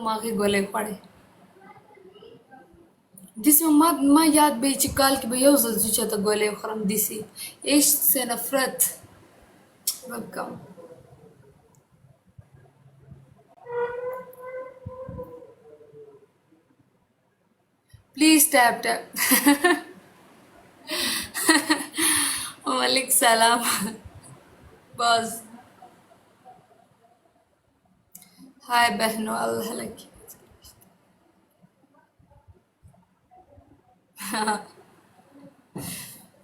मागे गोले पड़े दिस ما याद به چې کال کې به یو ځل زه چېرته ګولۍ وخورم داسې عشق سے نفرت وکم प्लीज टैप टैप वालेकुम सलाम बस हाय बहनों अल्लाह लकी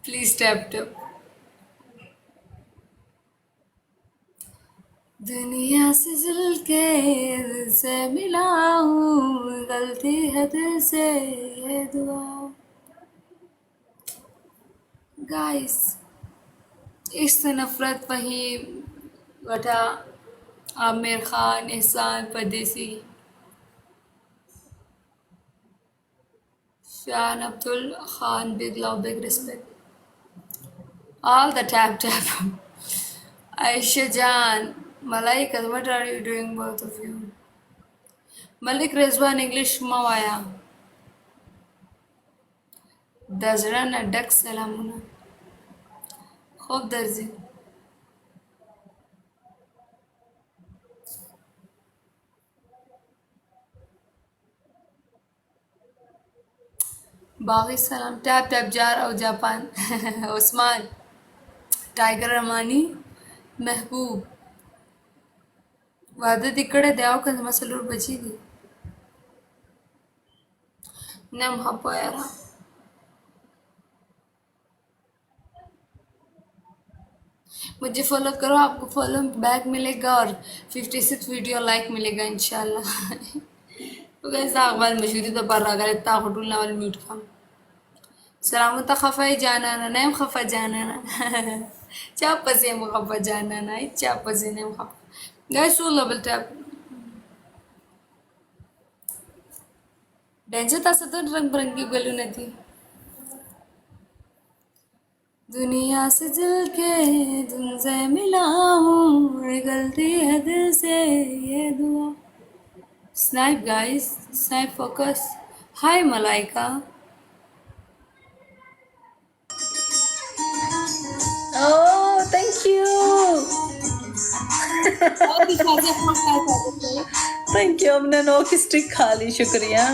प्लीज टैप टैप दुनिया से जल के दिल से मिला हूँ गलती है दिल से ये दुआ गाइस इश्क से नफरत वही वटा आमिर खान एहसान परदेसी शान Abdul Khan big love big respect all the tap tap Aisha Jan Malaika what are you doing both of you Malik Rezwan English Mawaya Dazrana Dak Salamuna خوب درځي باغی سلام tap tap jar और जापान उस्मान टायगर रमानी महबूब वादा तिकडे द्याव का मसलूर बची थी नम हपायरा मुझे फॉलो करो आपको फॉलो बैक मिलेगा और 56 वीडियो लाइक मिलेगा इंशाल्लाह तो कैसा अखबार मशहूरी तो पर अगर इतना होटल नावल म्यूट खाम सलामत खफा जाना ना नैम खफा जाना ना चाप पसे मु खफा जाना ना चाप पसे नैम खफा guys so level tap danger था सतो रंग बिरंगी गलू नथी दुनिया से जल के तुमसे मिला हूँ गलती है दिल से ये दुआ snipe guys snipe focus hi Malaika Oh, thank you. Thank you. हमने नो की स्टिक खा ली शुक्रिया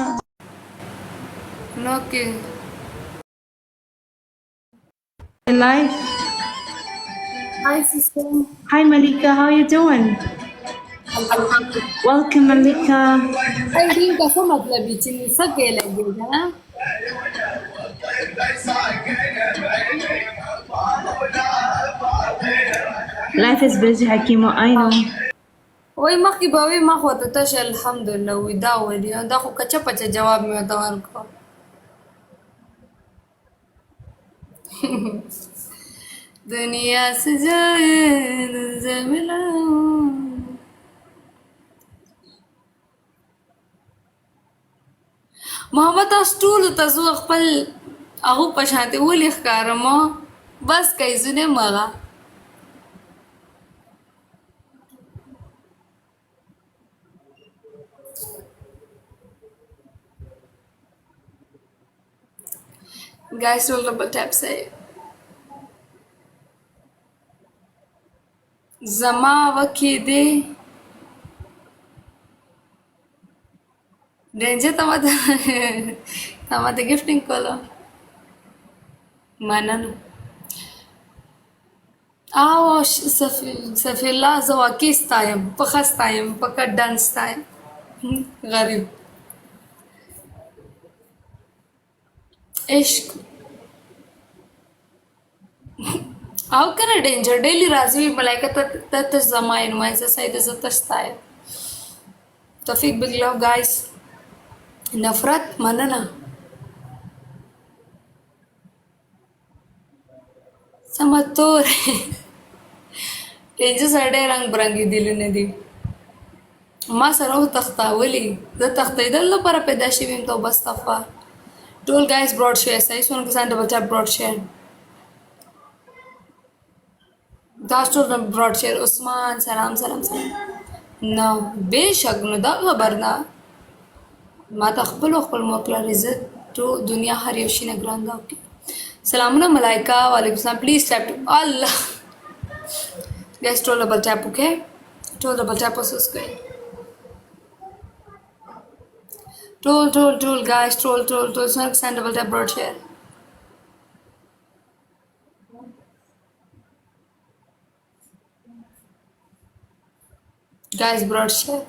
नो के Live. Hi sister Hi Malika, how you doing? Welcome Malika. I D का क्या मतलब है चिन्ह सके लगेगा Life is busy Hakimo, I know. वही माँ की भाभी माँ होता था शल अल्हम्दुलिल्लाह वही दाव है दिया दाखो कच्चा पच्चा जवाब में होता वार को दुनिया से जाए तुझसे मिला हूँ मोहम्मद अस्टूल तजु खपल अगो पछाते ولي ښکارم बस کایزونه مغا guys roll double tap say زما وکی دی danger तमाते gifting कलो मनन आओ सफिला زواکیس تایم پخست تایم پکت دانس تایم غریب عشق आओ करा डेंजर डेली राजवी मलाइका ततस जमाइन माइसा साइड तस्ताय तफीक बिग लव गाइस नफरत मनना समतोर डेंजर साडे रंग बरंगी दिल ने दी ما سره تخته ولي د تخته دل لپاره پیدا شوم ته بس تفا ټول गाइस ब्रॉड शेयर सही सुन के साथ डबल टैप ब्रॉड शेयर दास्टोर ब्रॉड शेयर उस्मान सलाम सलाम सलाम ना बेशक नो दा खबर ना ما تخبلوا خپل موکلر عزت تو دنیا هر یو شي نه ګران ده اوکې سلامونه ملائکه وعلیکم السلام پلیز ټاپ الله guys ټول ډبل ټاپ اوکې ټول ډبل ټاپ اوسس کوي ټول guys ټول سره سند ډبل ټاپ براډ شیر guys براډ شیر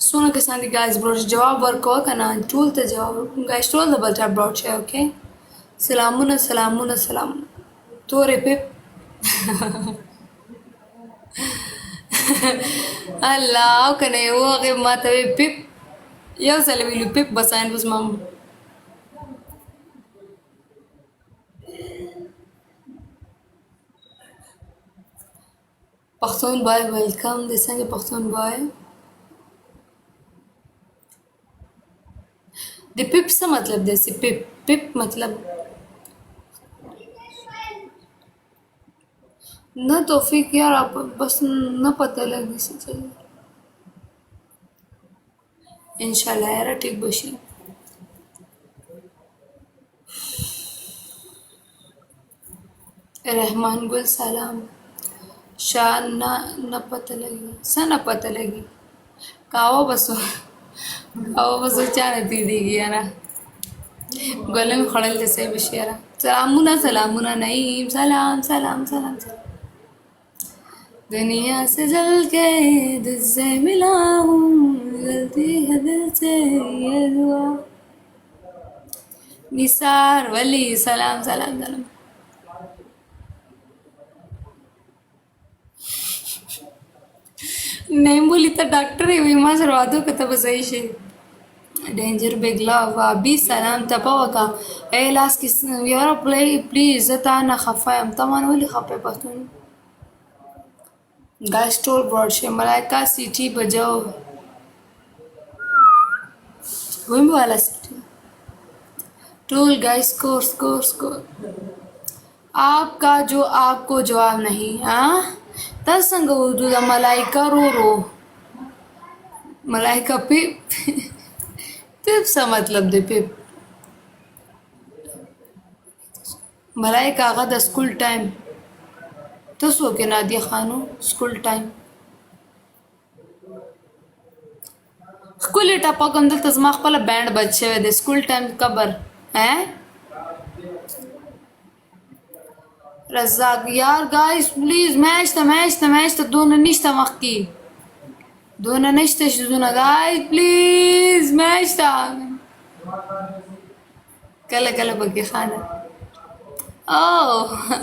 سونه کسان دي guys براډ جواب ورکوه کنه ټول ته جواب guys ټول ډبل ټاپ براډ شیر اوکې سلامونه تورې پپ الله او کنه یو هغه ماته پپ یو ځل ویلو پپ بساین بس مام پښتون بای ویلکم د څنګه پښتون بای د پپ څه مطلب دی سی پپ مطلب ना तौफीक यार आप बस ना पता लगे से चाहिए इंशाल्लाह यार ठीक बशी रहमान गुल सलाम शाह ना पता लगी सा ना पता लगी कावा बसो चाह दीदी यार गले में खड़ल जैसे बशी यार सलामुना नहीं सलाम दुनिया से जल के दिल से मिला हूँ गलती है दिल से ये दुआ निसार वली सलाम नहीं बोली तो डॉक्टर है विमा सर्वादो का तब सही से डेंजर बेगला वाबी सलाम तपा का ए लास किस यार प्लीज ताना खफायम तमान वली खफे पतून गाइस टोल ब्रॉड शे मलाइका सिटी बजाओ वही वाला सिटी टोल गाइस कोर्स आपका जो आपको जवाब नहीं हाँ तसंग उर्दू मलाइका रो मलाइका पिप पिप सा मतलब दे पिप मलाइका आगा द स्कूल टाइम तसो के नादिया खानो स्कूल टाइम स्कूल टपा कंदल तजमा खपल बैंड बच्चे दे स्कूल टाइम कबर हैं रज़ाक यार गाइस प्लीज मैच तो दोनों निश्ता मक्की दोनों निश्ता शुजना गाइस प्लीज मैच था कल बगे खाना oh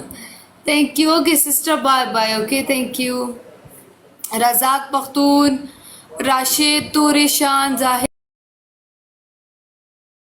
thank you okay sister bye okay thank you Razzaq Pakhtun Rashid तोरेशान जाहिर